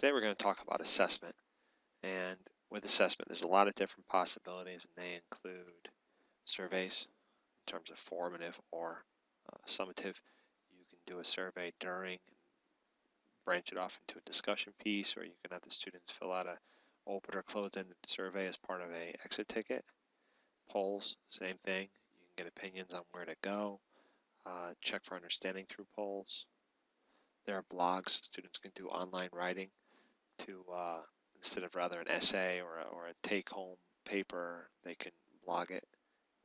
Today we're going to talk about assessment, and with assessment there's a lot of different possibilities, and they include surveys in terms of formative or summative. You can do a survey during and branch it off into a discussion piece, or you can have the students fill out a open or closed-ended survey as part of a exit ticket. Polls, same thing. You can get opinions on where to go, check for understanding through polls. There are blogs. Students can do online writing to instead of rather an essay or a take-home paper, they can blog it,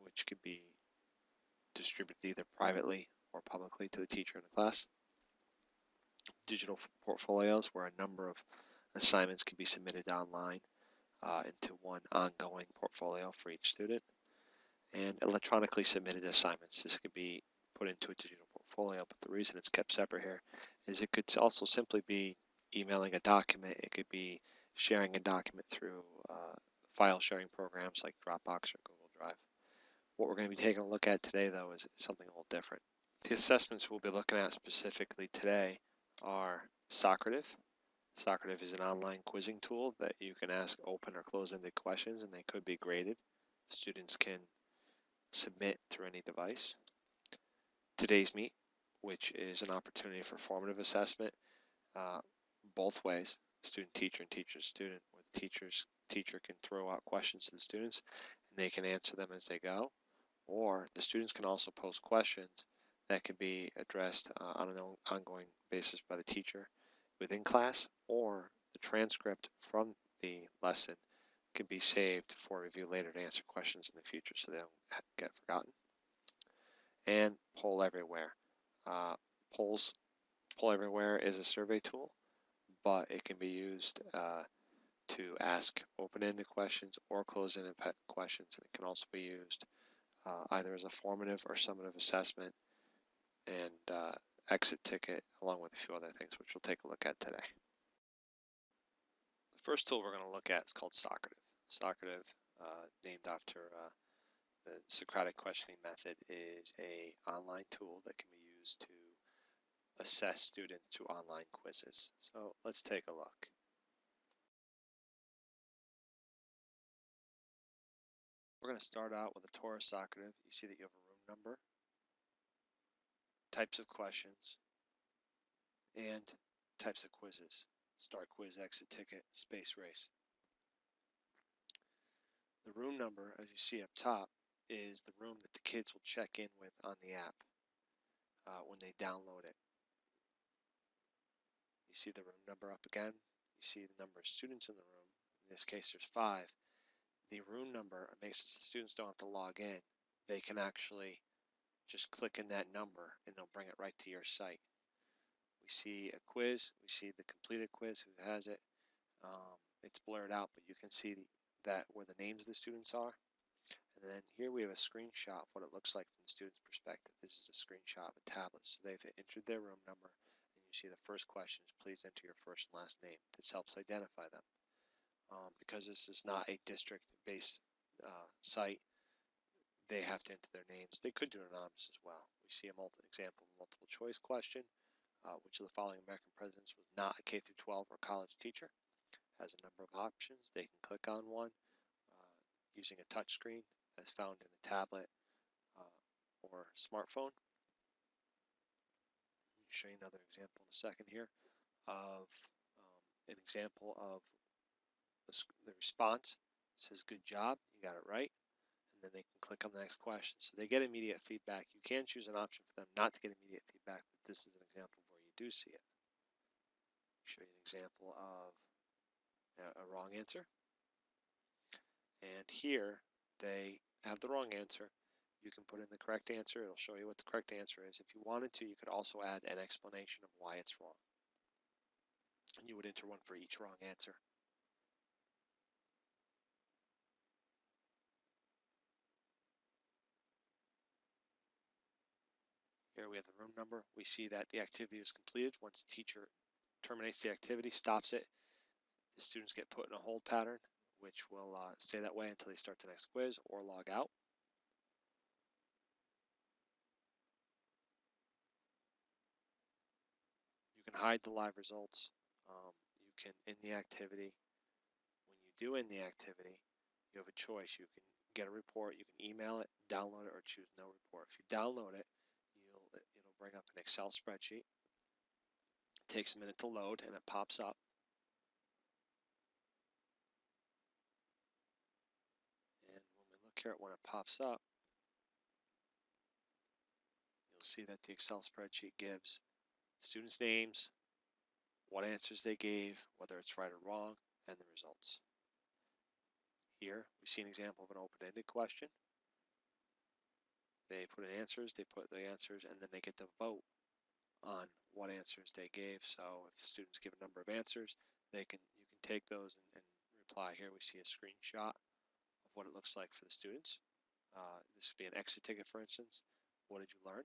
which could be distributed either privately or publicly to the teacher in the class. Digital portfolios, where a number of assignments can be submitted online into one ongoing portfolio for each student. And electronically submitted assignments. This could be put into a digital portfolio, but the reason it's kept separate here is it could also simply be emailing a document. It could be sharing a document through file sharing programs like Dropbox or Google Drive. What we're going to be taking a look at today, though, is something a little different. The assessments we'll be looking at specifically today are Socrative. Socrative is an online quizzing tool that you can ask open or closed-ended questions, and they could be graded. Students can submit through any device. Today's Meet, which is an opportunity for formative assessment, both ways, student teacher and teacher student, where the teacher can throw out questions to the students and they can answer them as they go, or the students can also post questions that can be addressed on an ongoing basis by the teacher within class, or the transcript from the lesson can be saved for review later to answer questions in the future so they don't get forgotten. And Poll Everywhere. Poll Everywhere is a survey tool, but it can be used to ask open-ended questions or closed-ended questions. And it can also be used either as a formative or summative assessment and exit ticket, along with a few other things, which we'll take a look at today. The first tool we're going to look at is called Socrative. Socrative, named after the Socratic questioning method, is an online tool that can be used to assess students through online quizzes. So let's take a look. We're going to start out with a Torah Socrative. You see that you have a room number, types of questions, and types of quizzes. Start quiz, exit ticket, space race. The room number, as you see up top, is the room that the kids will check in with on the app when they download it. You see the room number up again. You see the number of students in the room. In this case, there's 5. The room number makes it so the students don't have to log in. They can actually just click in that number and they'll bring it right to your site. We see a quiz. We see the completed quiz, who has it. It's blurred out, but you can see that where the names of the students are. And then here we have a screenshot of what it looks like from the student's perspective. This is a screenshot of a tablet. So they've entered their room number, and you see the first question is, please enter your first and last name. This helps identify them. Because this is not a district-based site, they have to enter their names. They could do it anonymous as well. We see an example of a multiple choice question. Which of the following American presidents was not a K-12 or college teacher? Has a number of options. They can click on one using a touch screen as found in a tablet or smartphone. I'll show you another example in a second here of an example of the response. It says, good job, you got it right. And then they can click on the next question. So they get immediate feedback. You can choose an option for them not to get immediate feedback, but this is an example where you do see it. I'll show you an example of a wrong answer. And here they have the wrong answer. You can put in the correct answer. It'll show you what the correct answer is. If you wanted to, you could also add an explanation of why it's wrong. And you would enter one for each wrong answer. Here we have the room number. We see that the activity is completed. Once the teacher terminates the activity, stops it, the students get put in a hold pattern, which will stay that way until they start the next quiz or log out. You can hide the live results. You can end the activity. When you do end the activity, you have a choice. You can get a report, you can email it, download it, or choose no report. If you download it, it'll bring up an Excel spreadsheet. It takes a minute to load and it pops up. And when we look here at when it pops up, you'll see that the Excel spreadsheet gives students' names, what answers they gave, whether it's right or wrong, and the results. Here we see an example of an open-ended question. They put in answers, and then they get to vote on what answers they gave. So if the students give a number of answers, you can take those and reply. Here we see a screenshot of what it looks like for the students. This would be an exit ticket, for instance. What did you learn?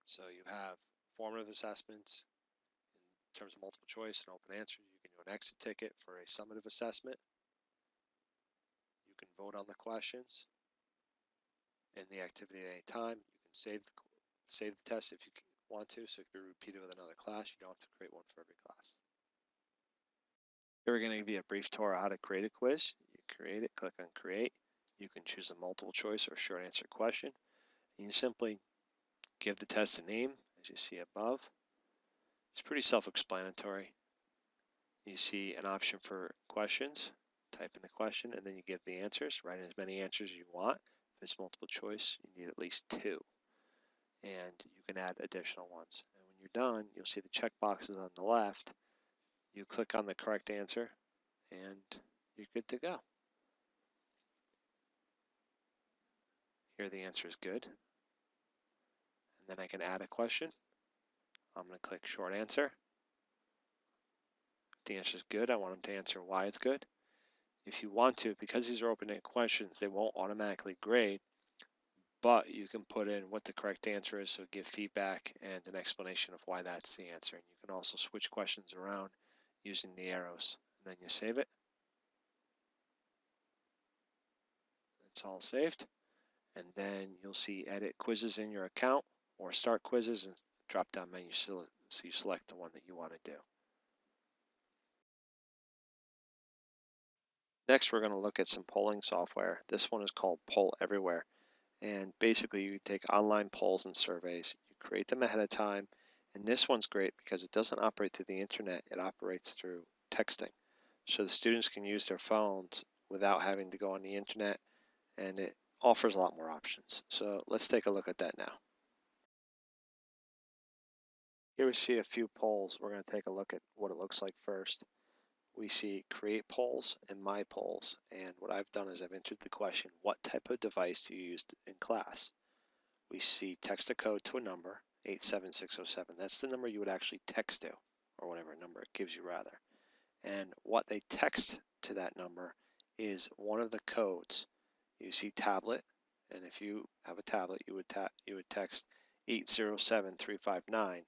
So you have formative assessments in terms of multiple choice and open answers. You can do an exit ticket for a summative assessment. You can vote on the questions in the activity at any time. You can save the test if you want to, so it can be repeated with another class. You don't have to create one for every class. Here we're going to give you a brief tour of how to create a quiz. You create it, click on create. You can choose a multiple choice or short answer question. And you simply give the test a name, as you see above. It's pretty self-explanatory. You see an option for questions. Type in the question, and then you give the answers. Write in as many answers as you want. If it's multiple choice, you need at least 2. And you can add additional ones. And when you're done, you'll see the check boxes on the left. You click on the correct answer, and you're good to go. Here the answer is good. And then I can add a question. I'm going to click short answer. If the answer is good, I want them to answer why it's good. If you want to, because these are open-ended questions, they won't automatically grade, but you can put in what the correct answer is, so give feedback and an explanation of why that's the answer. And you can also switch questions around using the arrows. And then you save it. It's all saved. And then you'll see edit quizzes in your account or start quizzes and drop down menu so you select the one that you want to do. Next, we're going to look at some polling software. This one is called Poll Everywhere. And basically, you take online polls and surveys, you create them ahead of time. And this one's great because it doesn't operate through the internet, it operates through texting. So the students can use their phones without having to go on the internet, and it offers a lot more options. So let's take a look at that now. Here we see a few polls. We're going to take a look at what it looks like first. We see create polls and my polls, and what I've done is I've entered the question, what type of device do you use in class? We see text a code to a number, 87607. That's the number you would actually text to, or whatever number it gives you rather. And what they text to that number is one of the codes. You see tablet, and if you have a tablet, you would text 807359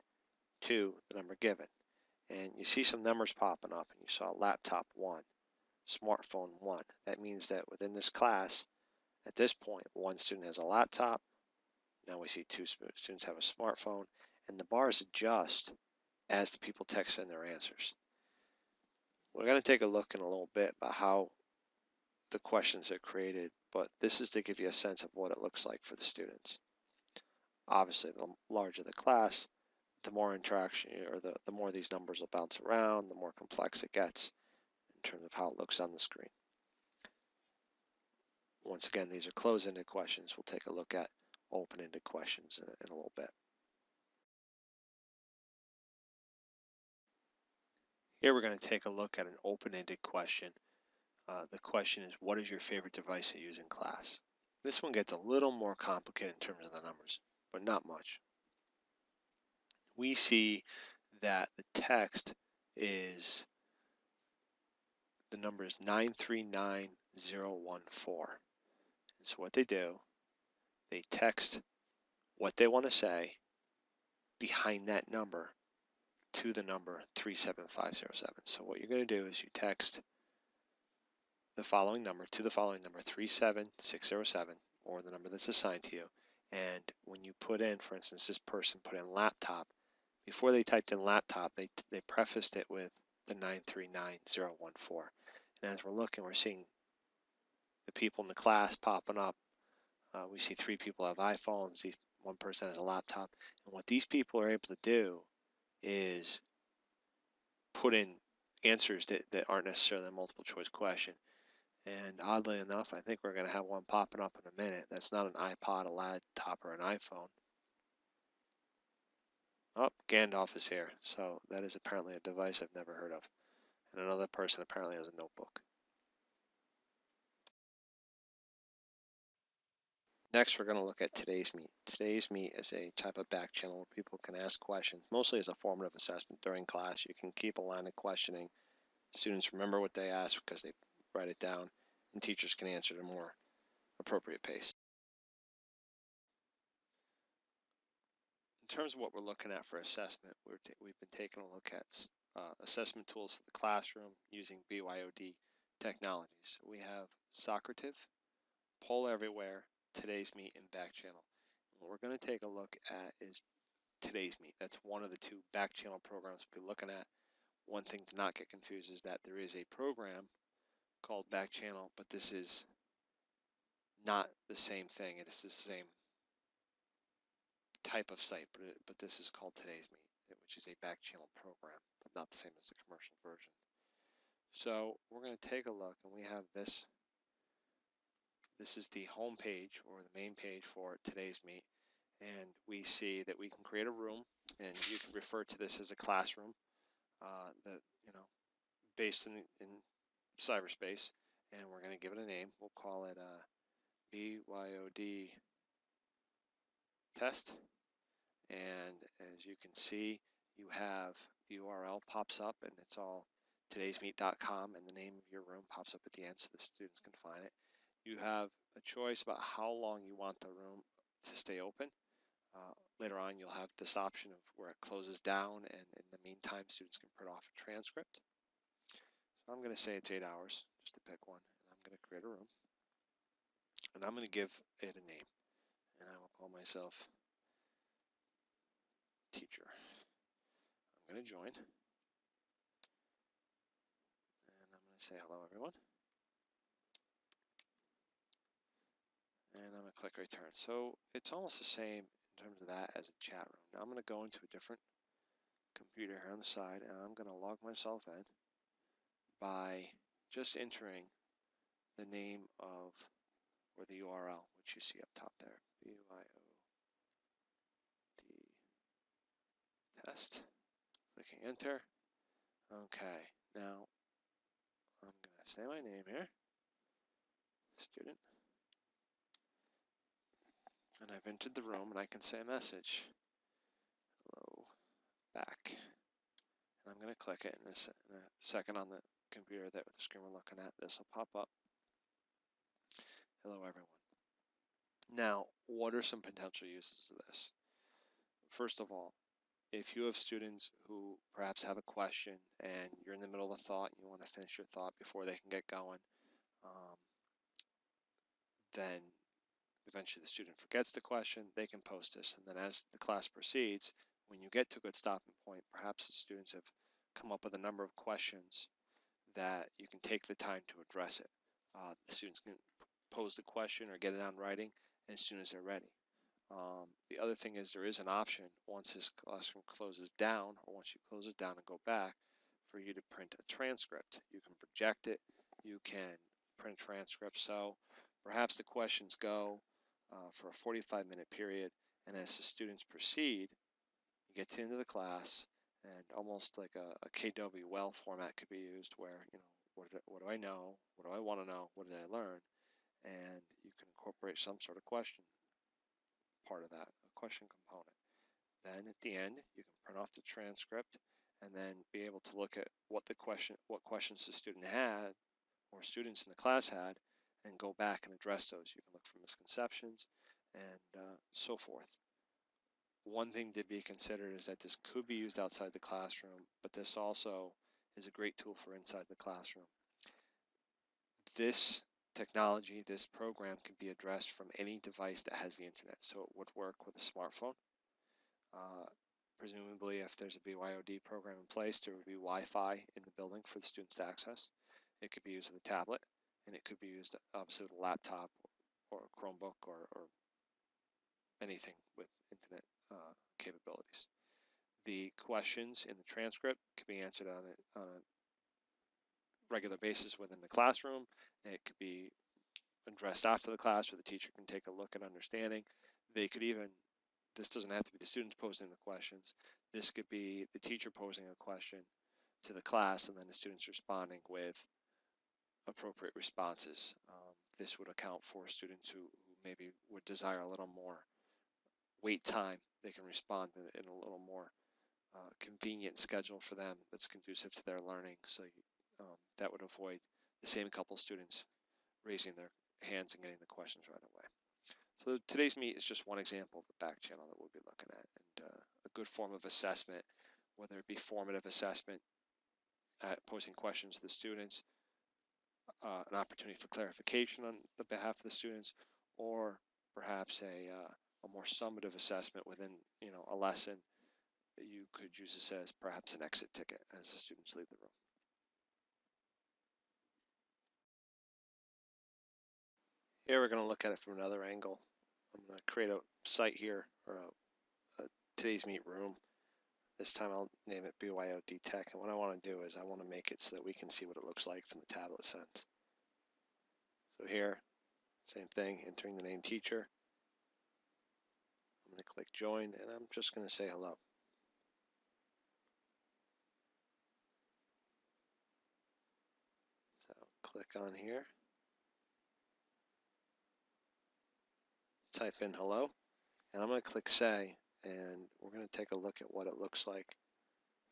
to the number given. And you see some numbers popping up, and you saw laptop 1, smartphone 1. That means that within this class, at this point, one student has a laptop. Now we see 2 students have a smartphone, and the bars adjust as the people text in their answers. We're going to take a look in a little bit about how the questions are created, but this is to give you a sense of what it looks like for the students. Obviously, the larger the class, the more interaction, or the more these numbers will bounce around, the more complex it gets in terms of how it looks on the screen. Once again, these are closed-ended questions. We'll take a look at open-ended questions in a little bit. Here we're going to take a look at an open-ended question. The question is, what is your favorite device to use in class? This one gets a little more complicated in terms of the numbers, but not much. We see that the text is, the number is 939014. And so what they do, they text what they want to say behind that number to the number 37507. So what you're going to do is you text the following number to the following number 37607, or the number that's assigned to you, And when you put in, for instance, this person put in laptop, before they typed in laptop, they prefaced it with the 939014. And as we're looking, we're seeing the people in the class popping up. We see 3 people have iPhones, one person has a laptop. And what these people are able to do is put in answers that aren't necessarily a multiple choice question. And oddly enough, I think we're going to have one popping up in a minute. That's not an iPod, a laptop, or an iPhone. Oh, Gandalf is here. So that is apparently a device I've never heard of. And another person apparently has a notebook. Next, we're going to look at Today's Meet. Today's Meet is a type of back channel where people can ask questions, mostly as a formative assessment during class. You can keep a line of questioning. Students remember what they ask because they write it down, and teachers can answer at a more appropriate pace. In terms of what we're looking at for assessment, we've been taking a look at assessment tools for the classroom using BYOD technologies. We have Socrative, Poll Everywhere, Today's Meet, and Back Channel. What we're going to take a look at is Today's Meet. That's one of the 2 back channel programs we'll be looking at. One thing to not get confused is that there is a program called Back Channel, but this is not the same thing. It is the same type of site, but this is called Today's Meet, which is a back channel program, but not the same as the commercial version. So we're going to take a look, and we have this. This is the home page or the main page for Today's Meet, and we see that we can create a room, and you can refer to this as a classroom that based in cyberspace, and we're going to give it a name. We'll call it BYOD test. And as you can see, you have the URL pops up, and it's all todaysmeet.com, and the name of your room pops up at the end so the students can find it. You have a choice about how long you want the room to stay open. Later on, you'll have this option of where it closes down, and in the meantime, students can print off a transcript. So I'm going to say it's 8 hours, just to pick one, and I'm going to create a room. And I'm going to give it a name, and I will call myself Teacher. I'm going to join, and I'm going to say hello, everyone. And I'm going to click return. So it's almost the same in terms of that as a chat room. Now I'm going to go into a different computer here on the side, and I'm going to log myself in by just entering the name of, or the URL, which you see up top there, BYOD test. Clicking enter. Okay, now I'm going to say my name here, student. And I've entered the room, and I can say a message. Hello, back. And I'm going to click it in a second on the computer that the screen we're looking at. This will pop up. Hello, everyone. Now, what are some potential uses of this? First of all, if you have students who perhaps have a question and you're in the middle of a thought and you want to finish your thought before they can get going, then eventually the student forgets the question, they can post this, and then as the class proceeds, when you get to a good stopping point, perhaps the students have come up with a number of questions that you can take the time to address it. The students can pose the question or get it on writing as soon as they're ready. The other thing is there is an option once this classroom closes down, or once you close it down and go back, for you to print a transcript. You can project it, you can print a transcript. So perhaps the questions go for a 45-minute period, and as the students proceed, you get to the end of the class, and almost like a KW well format could be used, where what do I know, what do I want to know, what did I learn, and you can incorporate some sort of question part of that, a question component. Then at the end, you can print off the transcript and then be able to look at what questions the student had or students in the class had, and go back and address those. You can look for misconceptions and so forth. One thing to be considered is that this could be used outside the classroom, but this also is a great tool for inside the classroom. This technology, this program can be addressed from any device that has the internet. So it would work with a smartphone. Presumably, if there's a BYOD program in place, there would be Wi-Fi in the building for the students to access. It could be used with a tablet, and it could be used obviously with a laptop or a Chromebook or anything with internet capabilities. The questions in the transcript can be answered on a regular basis within the classroom. It could be addressed after the class where the teacher can take a look at understanding. They could even, this doesn't have to be the students posing the questions. This could be the teacher posing a question to the class and then the students responding with appropriate responses. This would account for students who maybe would desire a little more wait time. They can respond in a little more convenient schedule for them that's conducive to their learning. So that would avoid the same couple students raising their hands and getting the questions right away. So today's meet is just one example of the back channel that we'll be looking at, and a good form of assessment, whether it be formative assessment, posing questions to the students, an opportunity for clarification on the behalf of the students, or perhaps a more summative assessment within a lesson. You could use this as perhaps an exit ticket as the students leave the room. Here we're going to look at it from another angle. I'm going to create a site here, or a today's meet room. This time I'll name it BYOD Tech, and what I want to do is I want to make it so that we can see what it looks like from the tablet sense. So here, same thing, entering the name teacher. I'm going to click join, and I'm just going to say hello. So click on here, type in hello, and I'm going to click say, and we're going to take a look at what it looks like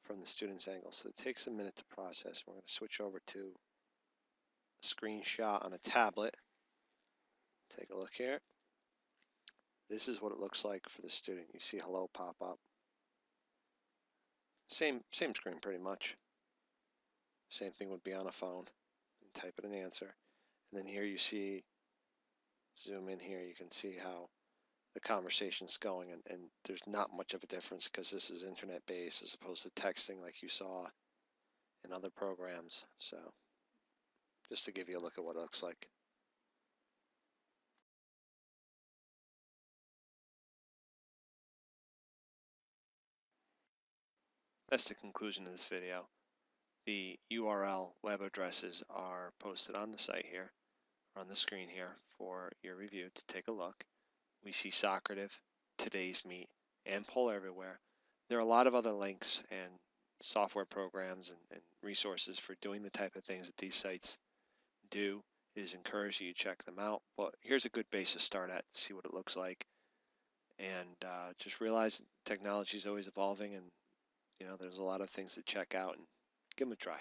from the student's angle. So it takes a minute to process. We're going to switch over to a screenshot on a tablet. Take a look here. This is what it looks like for the student. You see hello pop up. Same screen pretty much. Same thing would be on a phone. And type in an answer. And then here you see, zoom in here, you can see how the conversation's going, and there's not much of a difference because this is internet based as opposed to texting like you saw in other programs. So just to give you a look at what it looks like. That's the conclusion of this video. The URL web addresses are posted on the site here, or on the screen here for your review to take a look. We see Socrative, Today's Meet, and Poll Everywhere. There are a lot of other links and software programs and resources for doing the type of things that these sites do. It is encouraged you check them out, but here's a good base to start at to see what it looks like. And just realize technology is always evolving, and there's a lot of things to check out, and give them a try.